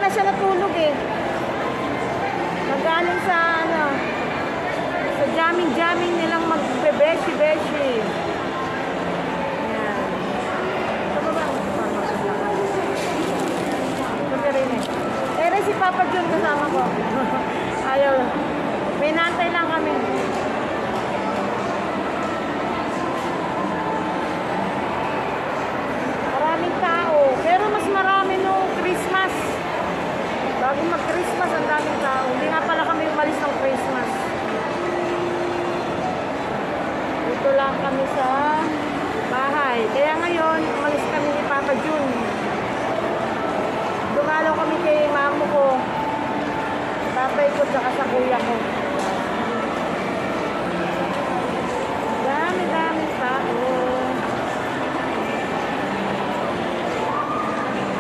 pa siya natulog eh. Nagaling sa ano, sa jamming-jamming nilang magbe-beshi-beshi. Yan. Ito ba ba? Ito rin eh. Eh, si Papa Jun kasama ko. Ayaw. May nantay lang kami. Maraming tao. Pero mas marami no Christmas. Bago mag-Christmas, ang daming tao. Hindi nga pala kami umalis ng Christmas. Dito lang kami sa bahay. Kaya ngayon, umalis kami ni Papa Jun. Dumalaw kami kay mamo ko. Tatay ko, tsaka sa kuya ko. Dami tao.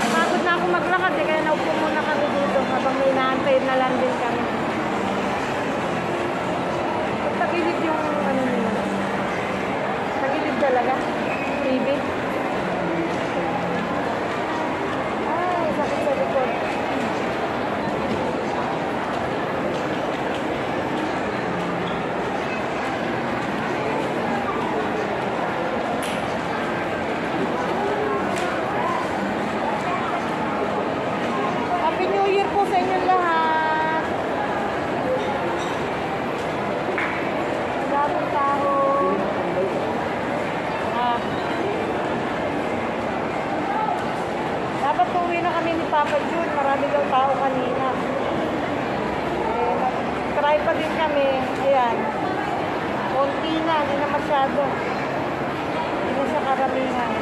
Pagod na ako maglakad eh, kaya naupo muna kami dito habang may naantay na lang din kami. Tagilid yung ano nila. Tagilid talaga. TV. Ay, sakit sa likod. Happy New Year po sa inyong lahat. Daming tao. Dapat tuwi na kami ni Papa Jun. Marami daw tao kanina. Eh, try pa din kami. Ayan. Konti na. Hindi na masyado. Hindi na sa karamihan.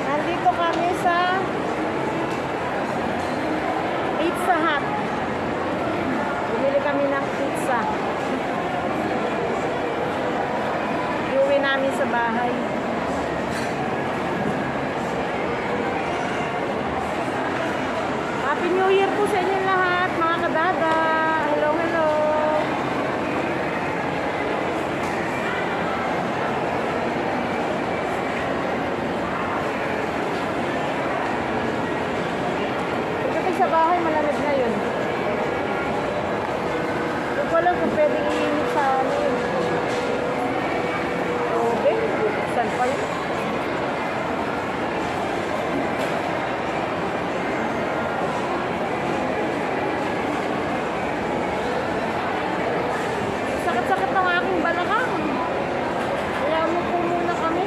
Nandito kami sa Pizza Hut. Bumili kami ng pizza. Iuwi namin sa bahay. Happy New Year po sa inyo lahat, mga kadada. Hello, hello. Pagdating sa bahay, malamig na yun. Huwag ko lang kung pwedeng iinit sa ano yun. Okay, saan pa yun? Sakit-sakit ng aking balakang. Kaya umupo muna kami.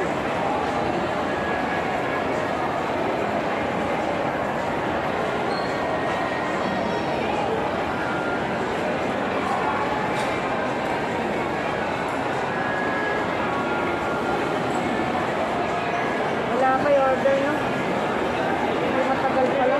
Wala kayo order, no? Hindi matagal pala.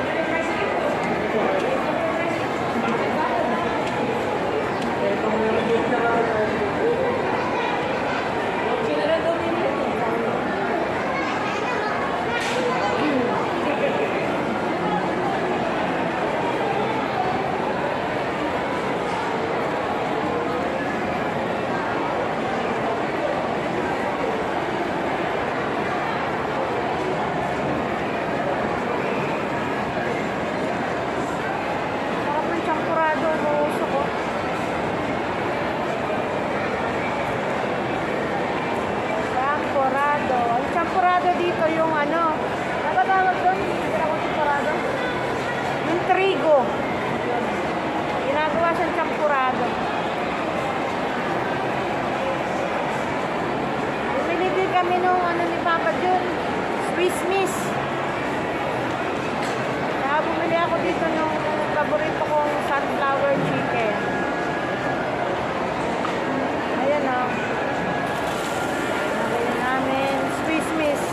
Sarap ng champurado, gusto ko. Champurado. Ang champurado dito yung ano, ano tawag doon? Hindi ako champurado. Yung trigo. Ginagawa siyang champurado. Bumili din kami nung ano ni Papa Jun, Swiss Miss. Kaya bumili ako dito nung paborito kong sunflower chicken. Ayan o. Nagayon namin, Swiss Miss.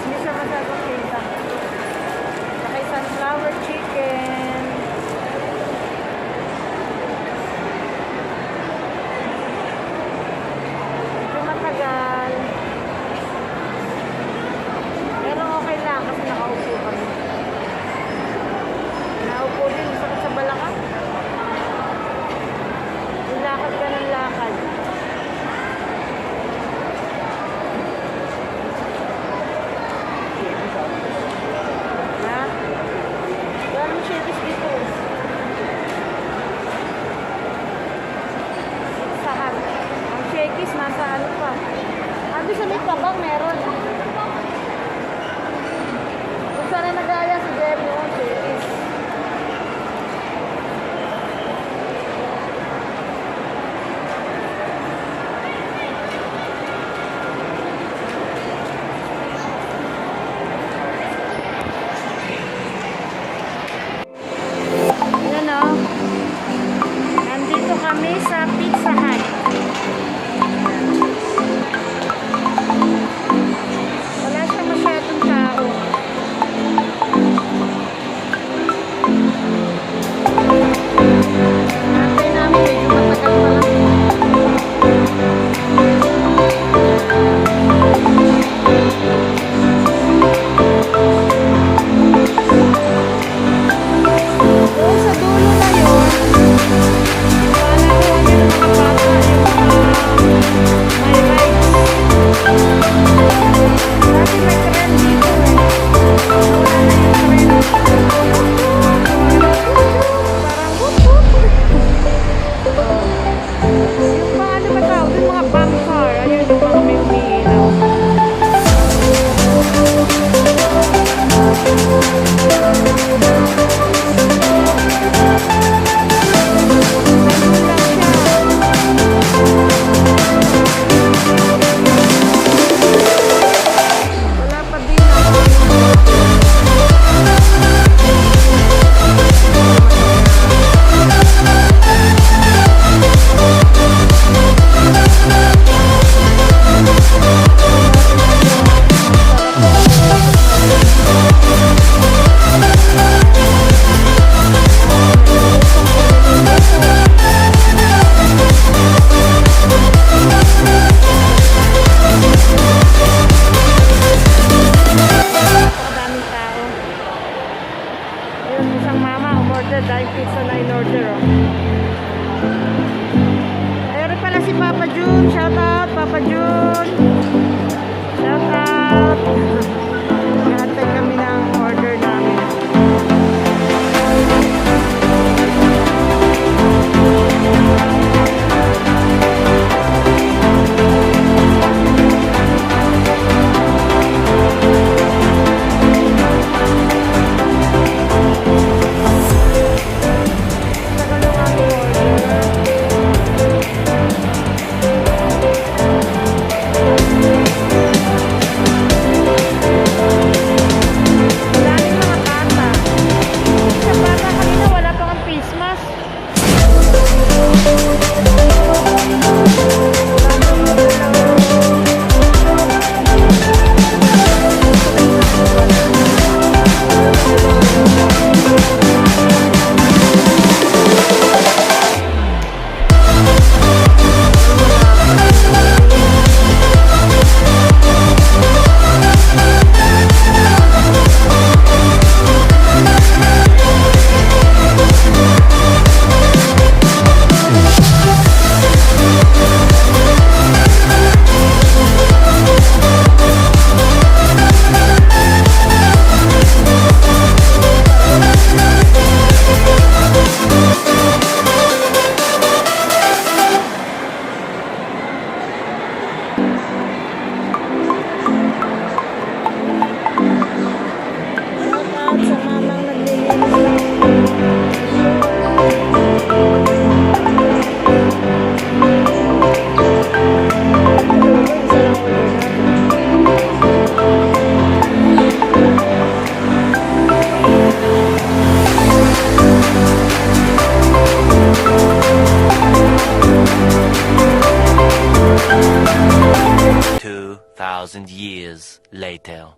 2,000 years later.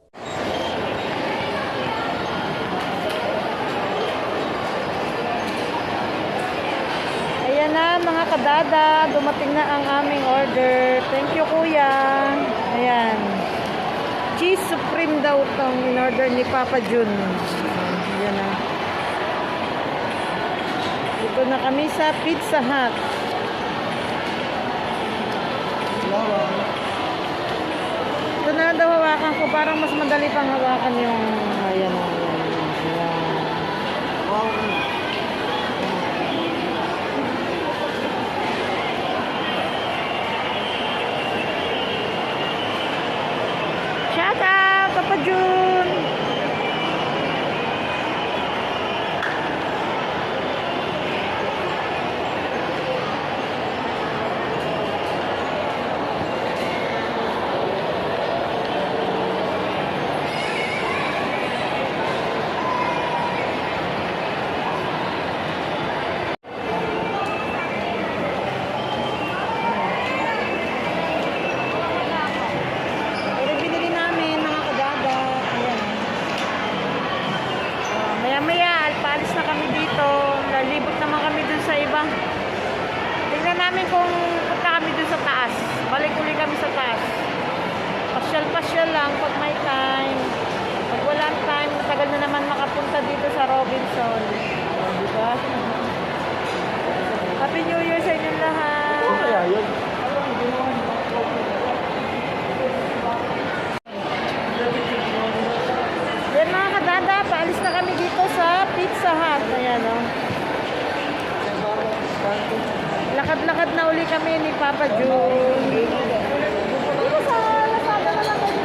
Ayan na mga kadada, dumating na ang aming order. Thank you kuya. Ayan. Cheese Supreme daw itong in-order ni Papa Jun. Ayan na. Dito na kami sa Pizza Hut. Ito na daw hawakan ko. Parang mas madali pang hawakan yung... Ayan na. Ayan. Shout out, Papa Jun! Maya-maya, paalis na kami dito. Lalibot naman kami dun sa iba. Tingnan namin kung punta kami dun sa taas. Balik uli kami sa taas. Pasyal-pasyal lang pag may time. Pag walang time, tagal na naman makapunta dito sa Robinson. Diba? Happy New Year sa inyong lahat. Oo, kaya yun. Yan mga kadada, paalis na kami dito sa Pizza Hut. Ayan o. Lakad-lakad na uli kami ni Papa Jun. Dito sa Lazada na lang kami.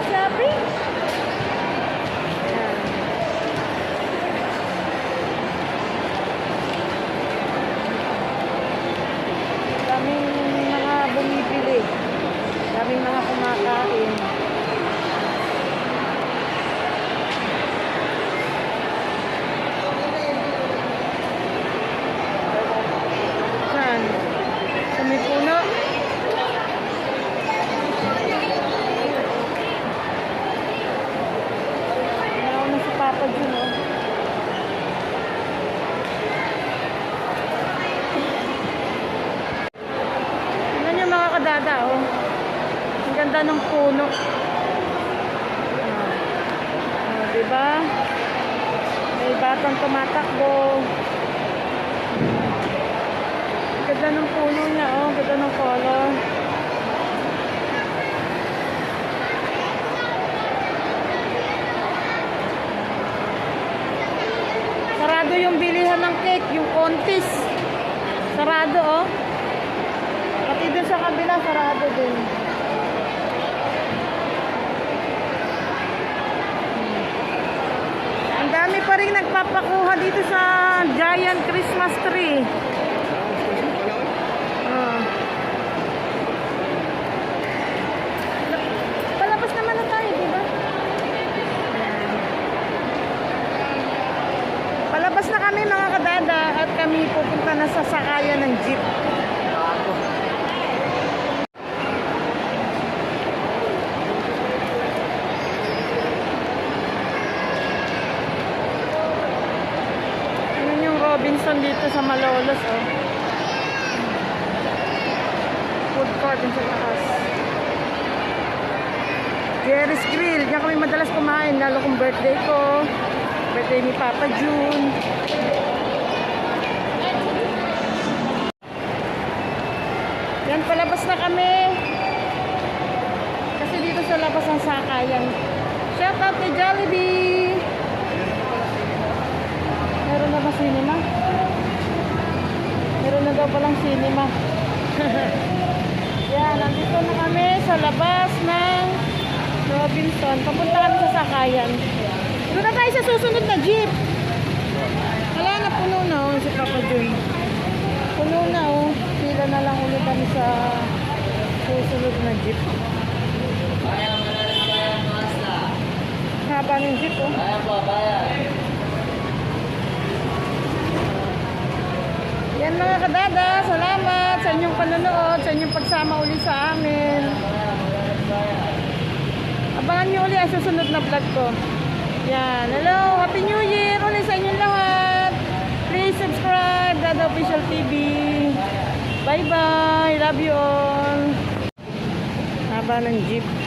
Shopping. Ayan. Daming mga bumibili. Daming mga kumakain. Saan? Sa may puno? Meron na si Papa Jun, oh. Tingnan niyo mga kadada, oh. Ang ganda ng puno. Diba? May batang tumatakbo. Ang ganda ng puno niya, oh. Ang ganda ng color. Sarado yung bilihan ng cake, yung kontis. Sarado, oh. Pati dun sa kabila, sarado din. Ang dami pa rin nagpapakuha dito sa giant Christmas tree. Palabas naman na tayo, di ba? Palabas na kami mga kadada at kami pupunta na sa sakayan ng jeep. Yun yung Robinson dito sa Malolos, oh. Food court din sa taas. Jerry's Grill. Diyan kami madalas kumain, lalo kung birthday ko. Birthday ni Papa Jun. Yan, palabas na kami. Kasi dito sa labas ang sakayan. Shout out kay Jollibee. Meron na ba cinema? Meron na daw palang cinema. Yan, nandito na kami sa labas ng Robinson. Papunta kami sa sakayan. Doon na tayo sa susunod na jeep. Wala na, puno na, oh, si Papa Jun. Puno na, oh. Pila na lang ulit kami sa susunod na jeep. Haba ng jeep, oh. Yan mga kadada, salamat sa inyong panonood, sa inyong pagsama uli sa amin. Abangan nyo ulit ang susunod na vlog ko. Yan. Hello, Happy New Year ulit sa inyong lahat. Please subscribe, Dada Official TV. Bye-bye. Love you all. Haba ng jeep.